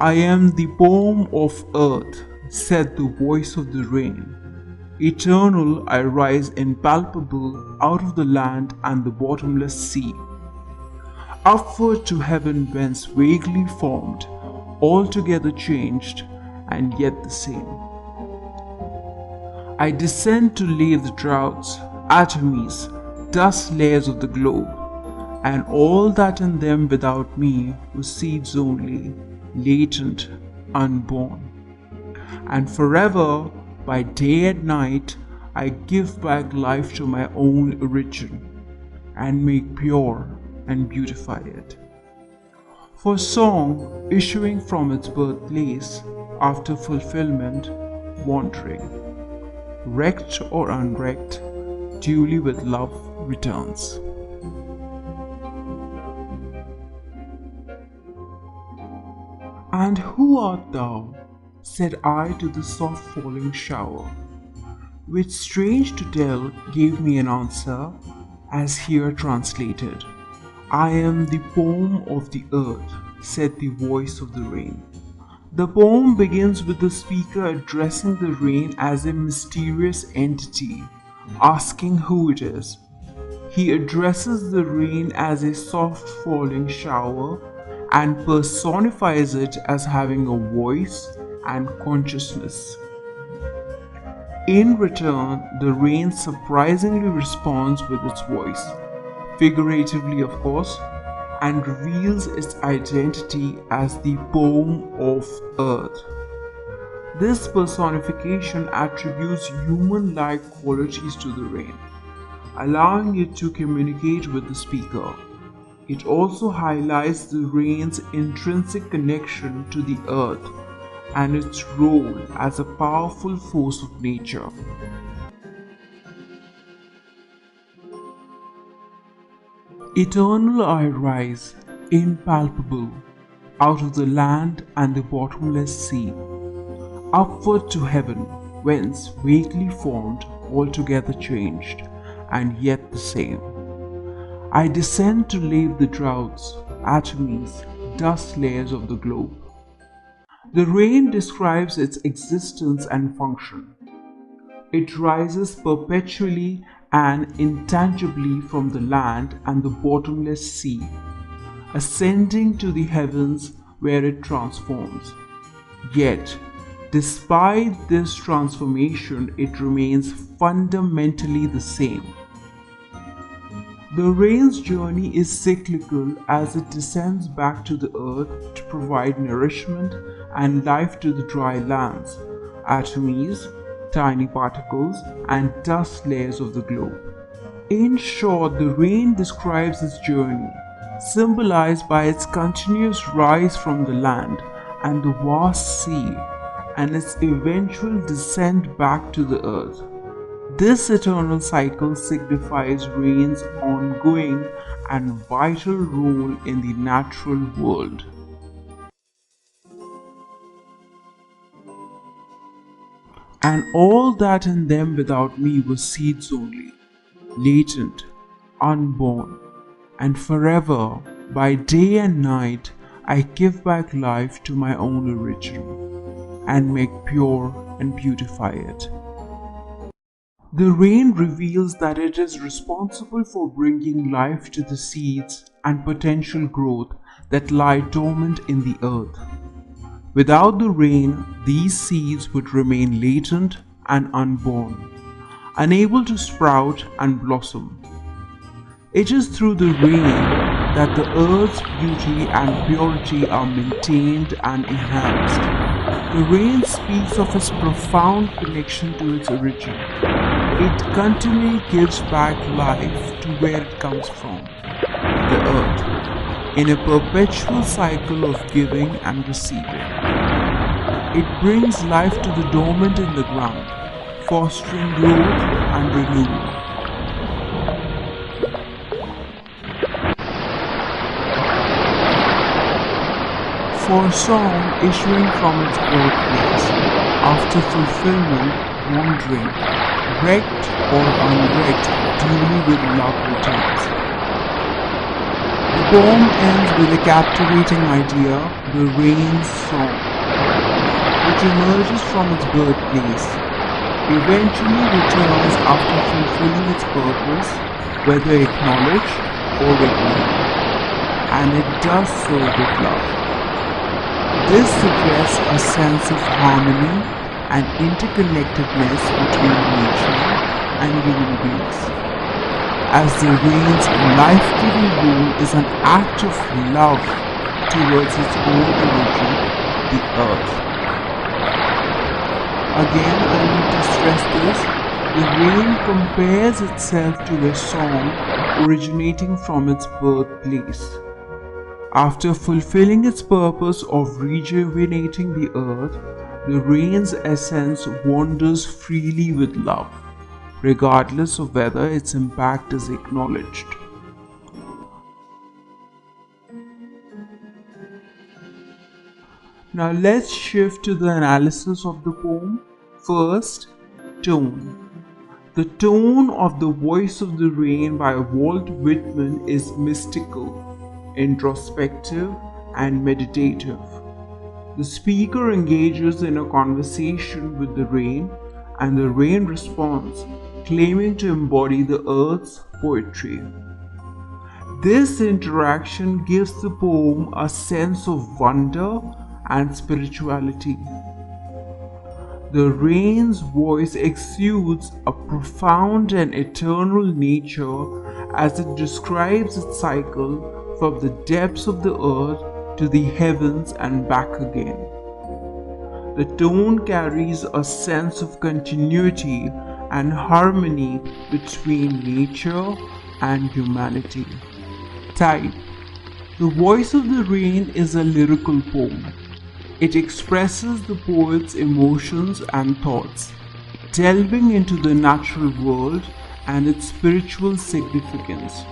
I am the poem of earth, said the voice of the rain. Eternal I rise impalpable out of the land and the bottomless sea. Upward to heaven whence vaguely formed, altogether changed, and yet the same. I descend to lave the droughts, atomies, dust layers of the globe, and all that in them without me was seeds only, latent, unborn. And forever, by day and night, I give back life to my own origin, and make pure and beautify it. For song, issuing from its birthplace, after fulfillment, wandering, wrecked or unwrecked, duly with love returns. And who art thou? Said I to the soft falling shower, which strange to tell gave me an answer, as here translated. I am the poem of the earth, said the voice of the rain. The poem begins with the speaker addressing the rain as a mysterious entity, asking who it is. He addresses the rain as a soft falling shower and personifies it as having a voice and consciousness. In return, the rain surprisingly responds with its voice, figuratively of course, and reveals its identity as the poem of earth. This personification attributes human-like qualities to the rain, allowing it to communicate with the speaker. It also highlights the rain's intrinsic connection to the earth and its role as a powerful force of nature. Eternal I rise, impalpable, out of the land and the bottomless sea, upward to heaven, whence vaguely formed, altogether changed, and yet the same. I descend to lave the droughts, atomies, dust layers of the globe. The rain describes its existence and function. It rises perpetually and intangibly from the land and the bottomless sea, ascending to the heavens where it transforms. Yet, despite this transformation, it remains fundamentally the same. The rain's journey is cyclical as it descends back to the earth to provide nourishment and life to the dry lands, atomies, tiny particles, and dust layers of the globe. In short, the rain describes its journey, symbolized by its continuous rise from the land and the vast sea, and its eventual descent back to the earth. This eternal cycle signifies rain's ongoing and vital role in the natural world. And all that in them without me was seeds only, latent, unborn, and forever, by day and night, I give back life to my own origin, and make pure and beautify it. The rain reveals that it is responsible for bringing life to the seeds and potential growth that lie dormant in the earth. Without the rain, these seeds would remain latent and unborn, unable to sprout and blossom. It is through the rain that the earth's beauty and purity are maintained and enhanced. The rain speaks of its profound connection to its origin. It continually gives back life to where it comes from, the earth, in a perpetual cycle of giving and receiving. It brings life to the dormant in the ground, fostering growth and renewal. For song issuing from its birthplace, after fulfillment, wandering, wrecked or unwrecked, duly with love returns. The poem ends with a captivating idea, the rain's song, which emerges from its birthplace, eventually returns after fulfilling its purpose, whether acknowledged or ignored, and it does so with love. This suggests a sense of harmony and interconnectedness between nature and human beings, as the rain's life-giving role is an act of love towards its own origin, the earth. Again, I need to stress this, the rain compares itself to a song originating from its birthplace. After fulfilling its purpose of rejuvenating the earth, the rain's essence wanders freely with love, regardless of whether its impact is acknowledged. Now let's shift to the analysis of the poem. First, tone. The tone of the Voice of the Rain by Walt Whitman is mystical, introspective, and meditative. The speaker engages in a conversation with the rain, and the rain responds, claiming to embody the earth's poetry. This interaction gives the poem a sense of wonder and spirituality. The rain's voice exudes a profound and eternal nature as it describes its cycle from the depths of the earth to the heavens and back again. The tone carries a sense of continuity and harmony between nature and humanity. Type. The Voice of the Rain is a lyrical poem. It expresses the poet's emotions and thoughts, delving into the natural world and its spiritual significance.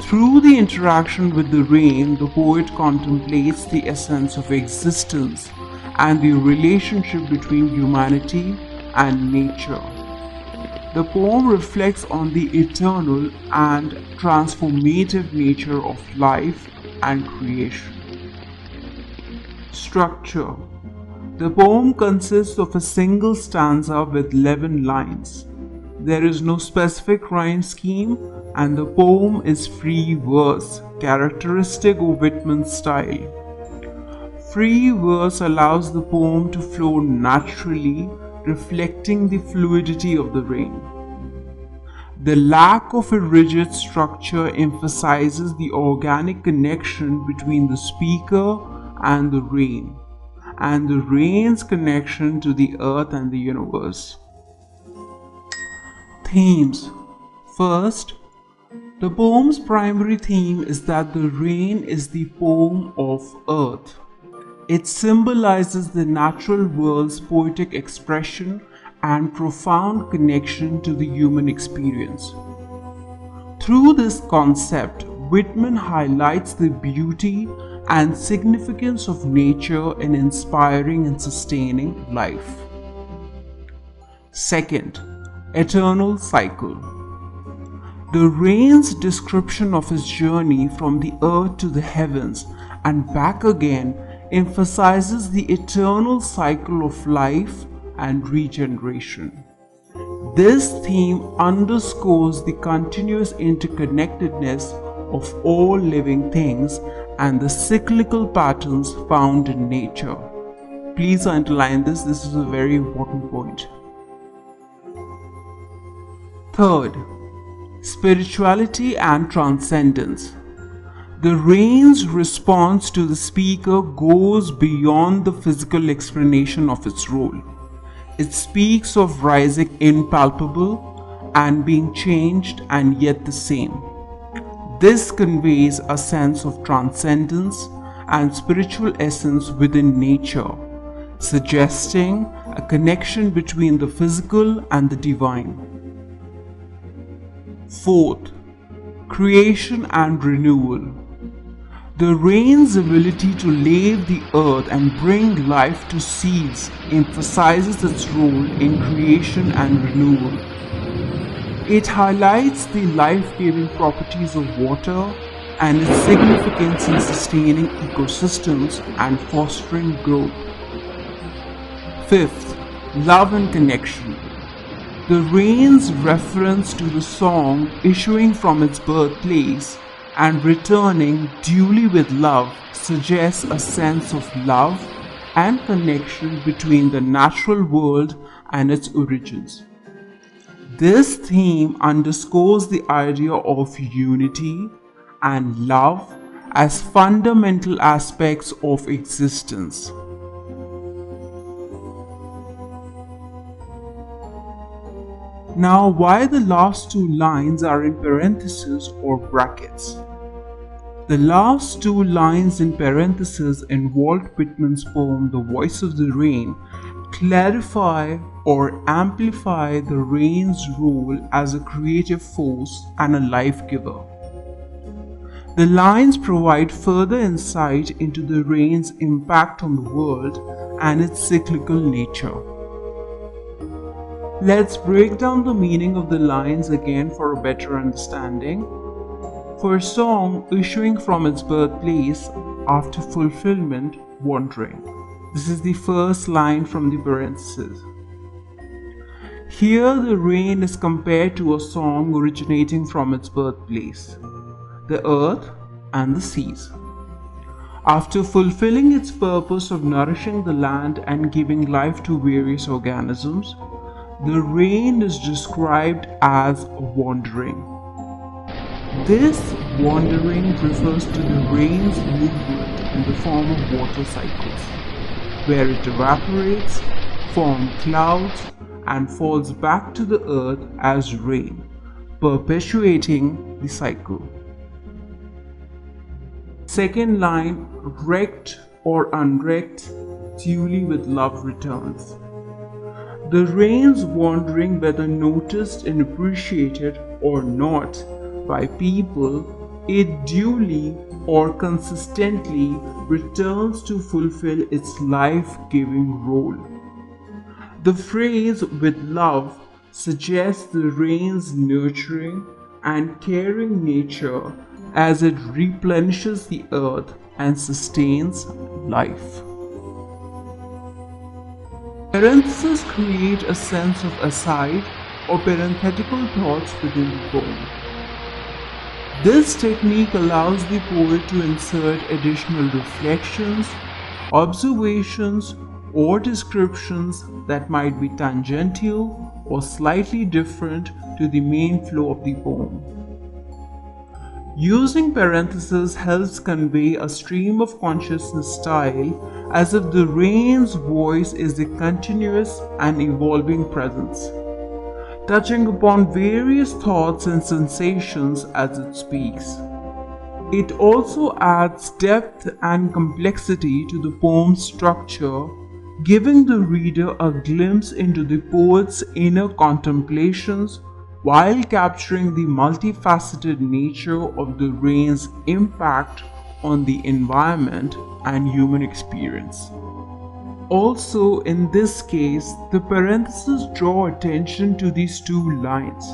Through the interaction with the rain, the poet contemplates the essence of existence and the relationship between humanity and nature. The poem reflects on the eternal and transformative nature of life and creation. Structure. The poem consists of a single stanza with 11 lines. There is no specific rhyme scheme, and the poem is free verse, characteristic of Whitman's style. Free verse allows the poem to flow naturally, reflecting the fluidity of the rain. The lack of a rigid structure emphasizes the organic connection between the speaker and the rain's connection to the earth and the universe. Themes. First, the poem's primary theme is that the rain is the poem of earth. It symbolizes the natural world's poetic expression and profound connection to the human experience. Through this concept, Whitman highlights the beauty and significance of nature in inspiring and sustaining life. Second, eternal cycle. The rain's description of his journey from the earth to the heavens and back again emphasizes the eternal cycle of life and regeneration. This theme underscores the continuous interconnectedness of all living things and the cyclical patterns found in nature. Please underline this is a very important point. Third, spirituality and transcendence. The rain's response to the speaker goes beyond the physical explanation of its role. It speaks of rising impalpable and being changed and yet the same. This conveys a sense of transcendence and spiritual essence within nature, suggesting a connection between the physical and the divine. Fourth, creation and renewal. The rain's ability to lave the earth and bring life to seeds emphasizes its role in creation and renewal. It highlights the life-giving properties of water, and its significance in sustaining ecosystems and fostering growth. Fifth, love and connection. The rain's reference to the song issuing from its birthplace and returning duly with love suggests a sense of love and connection between the natural world and its origins. This theme underscores the idea of unity and love as fundamental aspects of existence. Now, why the last two lines are in parentheses or brackets? The last two lines in parentheses in Walt Whitman's poem The Voice of the Rain clarify or amplify the rain's role as a creative force and a life giver. The lines provide further insight into the rain's impact on the world and its cyclical nature. Let's break down the meaning of the lines again for a better understanding. For a song issuing from its birthplace after fulfillment, wandering. This is the first line from the parentheses. Here the rain is compared to a song originating from its birthplace, the earth and the seas. After fulfilling its purpose of nourishing the land and giving life to various organisms, the rain is described as wandering. This wandering refers to the rain's movement in the form of water cycles, where it evaporates, forms clouds, and falls back to the earth as rain, perpetuating the cycle. Second line, wrecked or unwrecked, duly with love returns. The rain's wandering, whether noticed and appreciated or not by people, it duly or consistently returns to fulfill its life-giving role. The phrase "with love" suggests the rain's nurturing and caring nature as it replenishes the earth and sustains life. Parentheses create a sense of aside or parenthetical thoughts within the poem. This technique allows the poet to insert additional reflections, observations, or descriptions that might be tangential or slightly different to the main flow of the poem. Using parentheses helps convey a stream of consciousness style, as if the rain's voice is a continuous and evolving presence, touching upon various thoughts and sensations as it speaks. It also adds depth and complexity to the poem's structure, giving the reader a glimpse into the poet's inner contemplations while capturing the multifaceted nature of the rain's impact on the environment and human experience. Also, in this case, the parentheses draw attention to these two lines,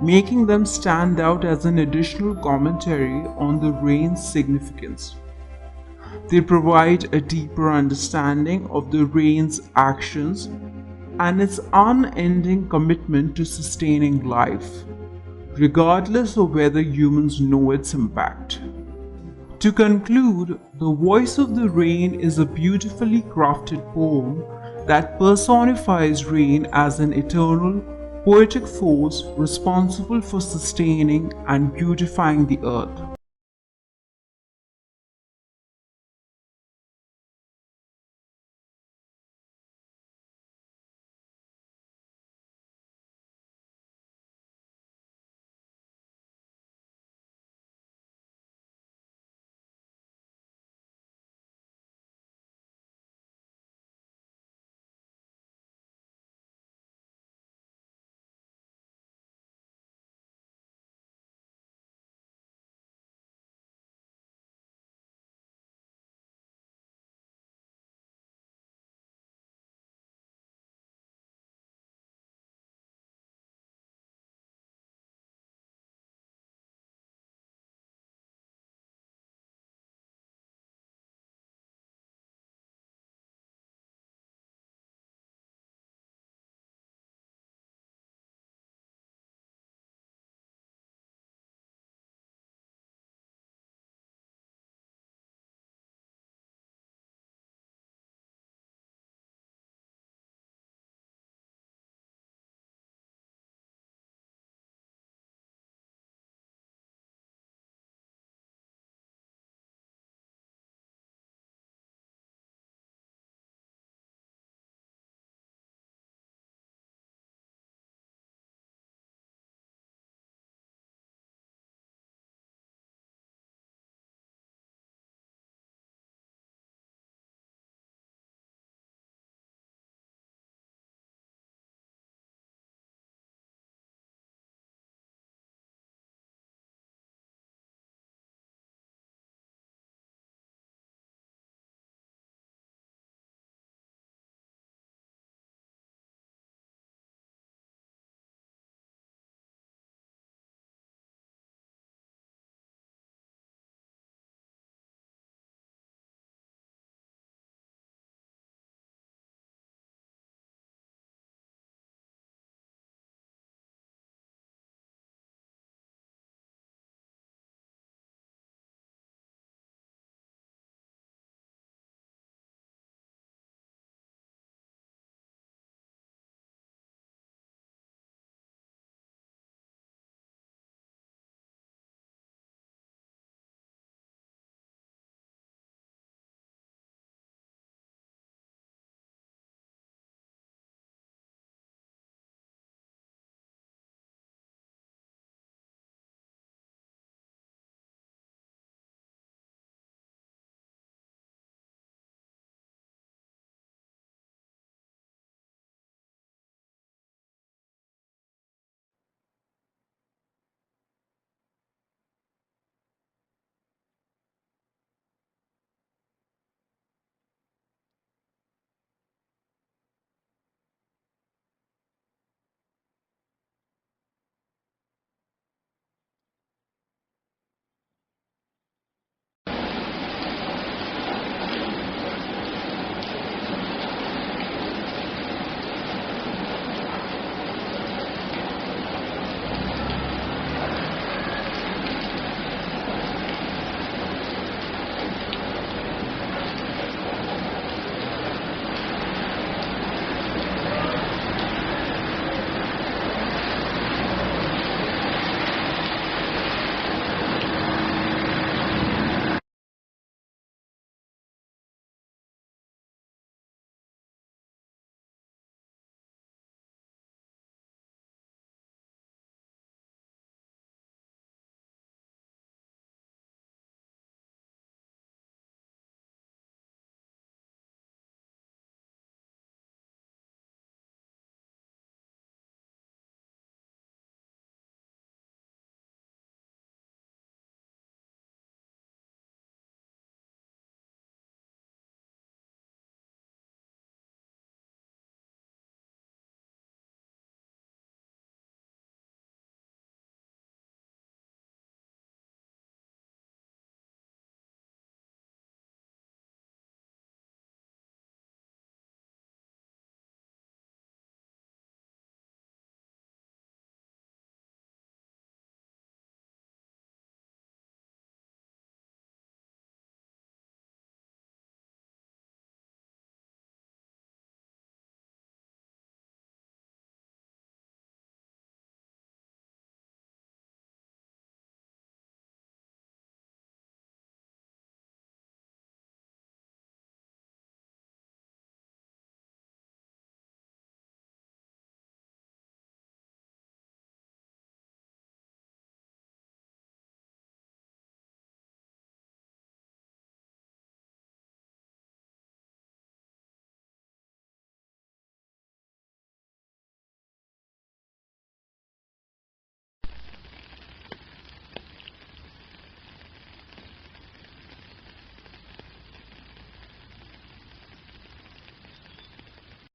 making them stand out as an additional commentary on the rain's significance. They provide a deeper understanding of the rain's actions and its unending commitment to sustaining life, regardless of whether humans know its impact. To conclude, The Voice of the Rain is a beautifully crafted poem that personifies rain as an eternal, poetic force responsible for sustaining and beautifying the earth.